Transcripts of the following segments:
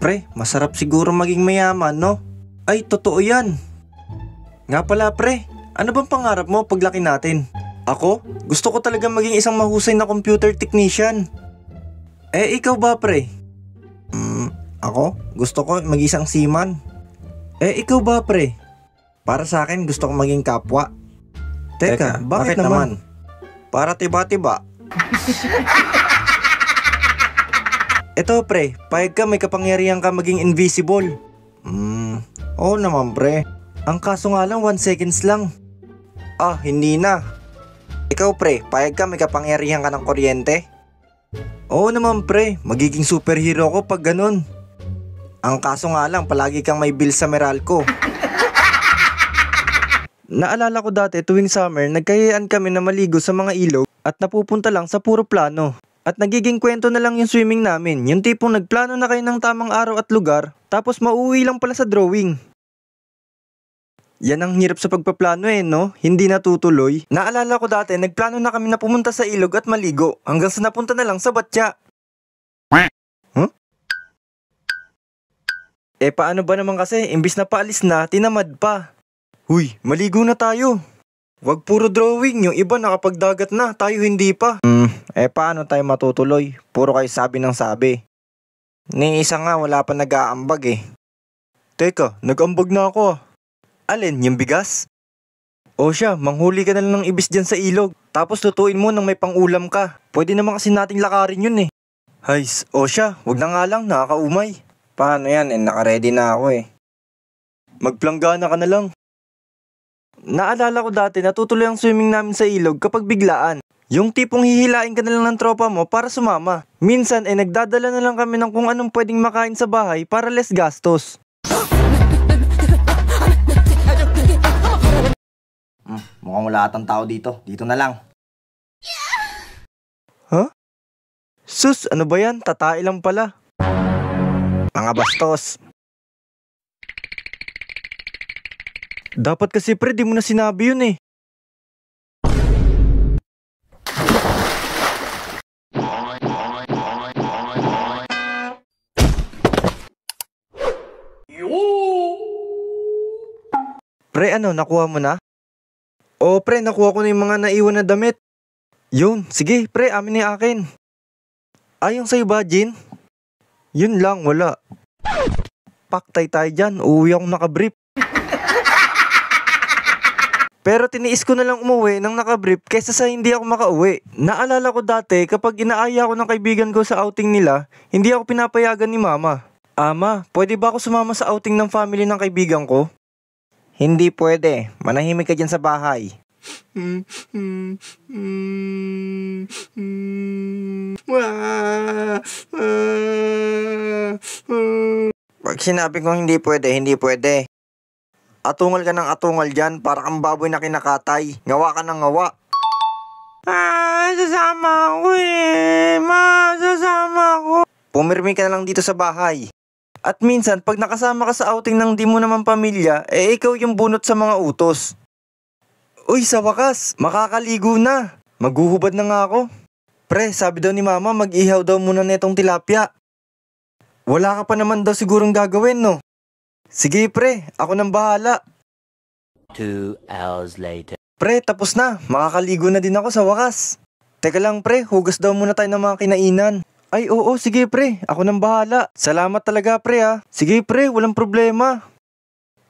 Pre, masarap siguro maging mayaman, no? Ay, totoo yan. Nga pala pre, ano bang pangarap mo paglaki natin? Ako? Gusto ko talaga maging isang mahusay na computer technician. Eh, ikaw ba pre? Ako? Gusto ko maging isang seaman. Eh, ikaw ba pre? Para sa akin, gusto ko maging kapwa. Teka, bakit naman? Para tiba-tiba. Eto pre, payag ka may kapangyarihan ka maging invisible. Oo naman pre. Ang kaso nga lang 1 seconds lang. Ah, hindi na. Ikaw pre, payag ka may kapangyarihan ka ng kuryente? Oo naman pre, magiging superhero ko pag ganun. Ang kaso nga lang, palagi kang may bill sa Meralco. Naalala ko dati tuwing summer, nagkayaan kami na maligo sa mga ilog at napupunta lang sa puro plano. At nagiging kwento na lang yung swimming namin, yung tipong nagplano na kayo ng tamang araw at lugar, tapos mauwi lang pala sa drawing. Yan ang hirap sa pagpaplano no? Hindi natutuloy. Naalala ko dati, nagplano na kami na pumunta sa ilog at maligo, hanggang sa napunta na lang sa batya. Huh? Eh paano ba naman kasi, imbis na paalis na, tinamad pa. Huy, maligo na tayo. Wag puro drawing, yung iba nakapagdagat na, tayo hindi pa. Eh paano tayo matutuloy? Puro kayo sabi ng sabi. Ni isa nga wala pa nag-aambag eh. Teka, nag-ambag na ako. Alin, yung bigas? O siya, manghuli ka na lang ng ibis dyan sa ilog. Tapos lutuin mo nang may pangulam ka. Pwede naman kasi nating lakarin yun eh. Hays, o siya, wag na nga lang, nakakaumay. Paano yan eh, nakaready na ako eh. Magplanggana ka na lang. Naalala ko dati natutuloy ang swimming namin sa ilog kapag biglaan. Yung tipong hihilain ka na lang ng tropa mo para sumama. Minsan eh nagdadala na lang kami ng kung anong pwedeng makain sa bahay para less gastos. Mukhang wala atang tao dito. Dito na lang. Huh? Sus, ano ba yan? Tatai lang pala. Mga bastos. Dapat kasi pre, di mo na sinabi yun eh. Pre, ano, nakuha mo na? Oo pre, nakuha ko na yung mga naiwan na damit. Yun, sige pre, amin na yung akin. Yung sa'yo ba, Jin? Yun lang, wala. Paktay tayo dyan, uuwi akong nakabrief. Pero tiniis ko na lang umuwi nang nakabrief kaysa sa hindi ako makauwi. Naalala ko dati kapag inaaya ko ng kaibigan ko sa outing nila, hindi ako pinapayagan ni mama. Ama, pwede ba ako sumama sa outing ng family ng kaibigan ko? Hindi pwede, manahimik ka dyan sa bahay. Pag sinabi kong hindi pwede, hindi pwede. Atungal ka ng atungal dyan para kang baboy na kinakatay. Ngawa ka ng ngawa. Sasama ako eh. Sasama ako. Pumirmi ka na lang dito sa bahay. At minsan, pag nakasama ka sa outing ng di mo naman pamilya, eh ikaw yung bunot sa mga utos. Uy, sa wakas, makakaligo na. Maghuhubad na nga ako. Pre, sabi daw ni mama, mag-ihaw daw muna netong tilapia. Wala ka pa naman daw sigurong gagawin, no? Sige pre, ako nang bahala. 2 hours later. Pre, tapos na. Makakaligo na din ako sa wakas. Teka lang pre, hugas daw muna tayo ng mga kinainan. Ay oo, sige pre, ako nang bahala. Salamat talaga pre ha. Sige pre, walang problema.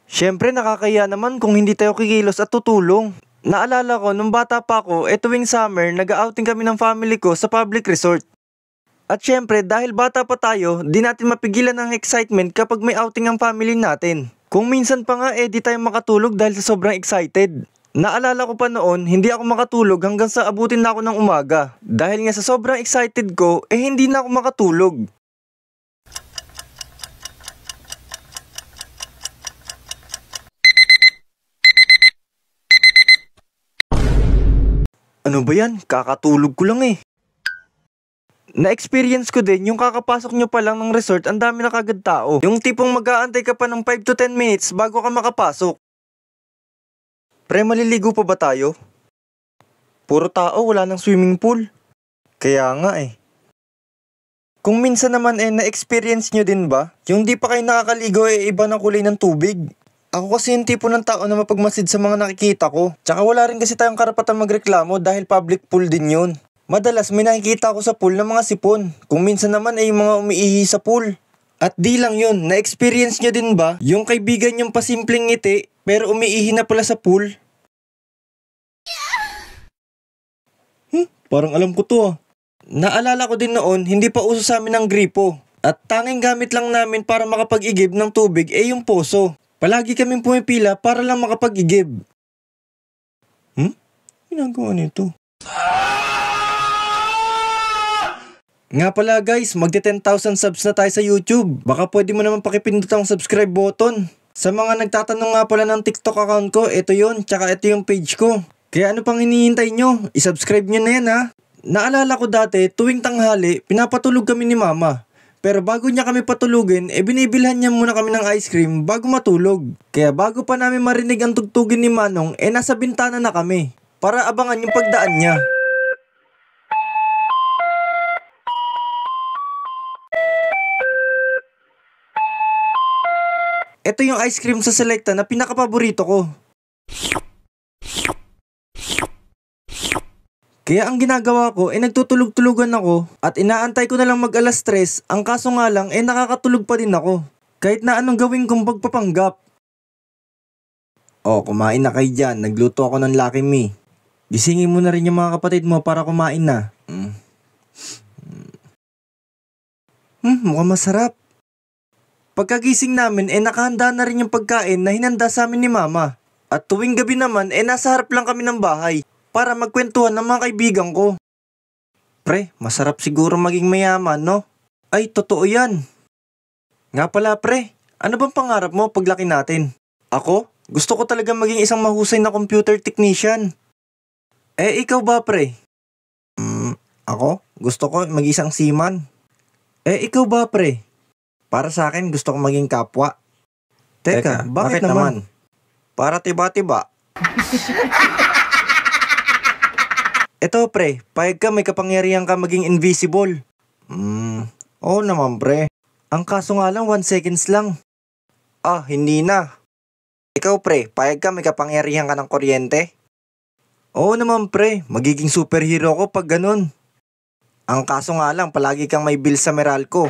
Siyempre nakakaya naman kung hindi tayo kikilos at tutulong. Naalala ko, nung bata pa ako, tuwing summer, nag-outing kami ng family ko sa public resort. At syempre, dahil bata pa tayo, di natin mapigilan ang excitement kapag may outing ang family natin. Kung minsan pa nga di tayo makatulog dahil sa sobrang excited. Naalala ko pa noon, hindi ako makatulog hanggang sa abutin na ako ng umaga. Dahil nga sa sobrang excited ko, hindi na ako makatulog. Ano ba yan? Kakatulog ko lang eh. Na-experience ko din yung kakapasok nyo pa lang ng resort, ang dami na kagad tao. Yung tipong mag-aantay ka pa ng 5 to 10 minutes bago ka makapasok. Pre, maliligo pa ba tayo? Puro tao, wala nang swimming pool. Kaya nga eh. Kung minsan naman na-experience nyo din ba? Yung di pa kayo nakakaligo iba na kulay ng tubig. Ako kasi yung tipo ng tao na mapagmasid sa mga nakikita ko. Tsaka wala rin kasi tayong karapatan magreklamo dahil public pool din yun. Madalas may nakikita ko sa pool ng mga sipon. Kung minsan naman yung mga umiihi sa pool. At di lang yun, na-experience nyo din ba? Yung kaibigan yung pasimpleng ngiti pero umiihi na pala sa pool. Parang alam ko to ah. Naalala ko din noon, hindi pa uso sa amin ang gripo. At tanging gamit lang namin para makapag-igib ng tubig yung poso. Palagi kaming pumipila para lang makapag-igib. Ginagawa nito. Nga pala guys, magti 10,000 subs na tayo sa YouTube. Baka pwede mo naman pakipindot ang subscribe button. Sa mga nagtatanong nga pala ng TikTok account ko, ito yun, tsaka ito yung page ko. Kaya ano pang hinihintay nyo? I-subscribe nyo na yan ha. Naalala ko dati, tuwing tanghali, pinapatulog kami ni mama. Pero bago niya kami patulugin, binibilhan niya muna kami ng ice cream bago matulog. Kaya bago pa namin marinig ang tugtugin ni Manong, nasa bintana na kami. Para abangan yung pagdaan niya. Ito yung ice cream sa Selecta na pinakapaborito ko. Kaya ang ginagawa ko nagtutulog-tulugan ako at inaantay ko na lang mag-alas 3. Ang kaso nga lang nakakatulog pa din ako. Kahit na anong gawin kong pagpapanggap. Kumain na kayo dyan. Nagluto ako ng Lucky Me. Gisingin mo na rin yung mga kapatid mo para kumain na. Mukhang masarap. Pagkagising namin nakahanda na rin yung pagkain na hinanda sa amin ni mama. At tuwing gabi naman nasa harap lang kami ng bahay. Para magkwentuhan ng mga kaibigan ko. Pre, masarap siguro maging mayaman, no? Ay, totoo yan. Nga pala, pre, ano bang pangarap mo paglaki natin? Ako? Gusto ko talaga maging isang mahusay na computer technician. Ikaw ba, pre? Ako? Gusto ko maging isang seaman. Ikaw ba, pre? Para sa akin, gusto ko maging kapwa. Teka, bakit naman? Para tiba-tiba. Eto pre, payag ka may kapangyarihan ka maging invisible. Oo naman pre. Ang kaso nga lang 1 seconds lang. Hindi na. Ikaw pre, payag ka may kapangyarihan ka ng kuryente? Oo naman pre, magiging superhero ko pag ganun. Ang kaso nga lang, palagi kang may bill sa Meralco.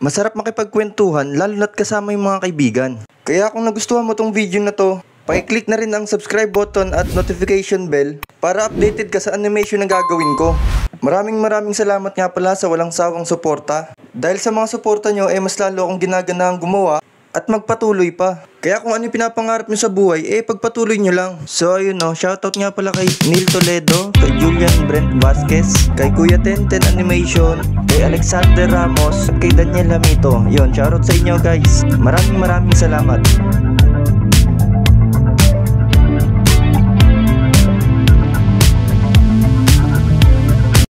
Masarap makipagkwentuhan lalo na't kasama yung mga kaibigan. Kaya kung nagustuhan mo tong video na to, paki-click na rin ang subscribe button at notification bell para updated ka sa animation na gagawin ko. Maraming salamat nga pala sa walang sawang suporta. Dahil sa mga suporta nyo mas lalo akong ginaganahang gumawa at magpatuloy pa. Kaya kung ano yung pinapangarap nyo sa buhay pagpatuloy nyo lang. So ayun shoutout nga pala kay Neil Toledo, kay Julian Brent Vasquez, kay Kuya Tenten Animation, kay Alexander Ramos, at kay Daniel Hamito. Yun, shoutout sa inyo guys. Maraming salamat.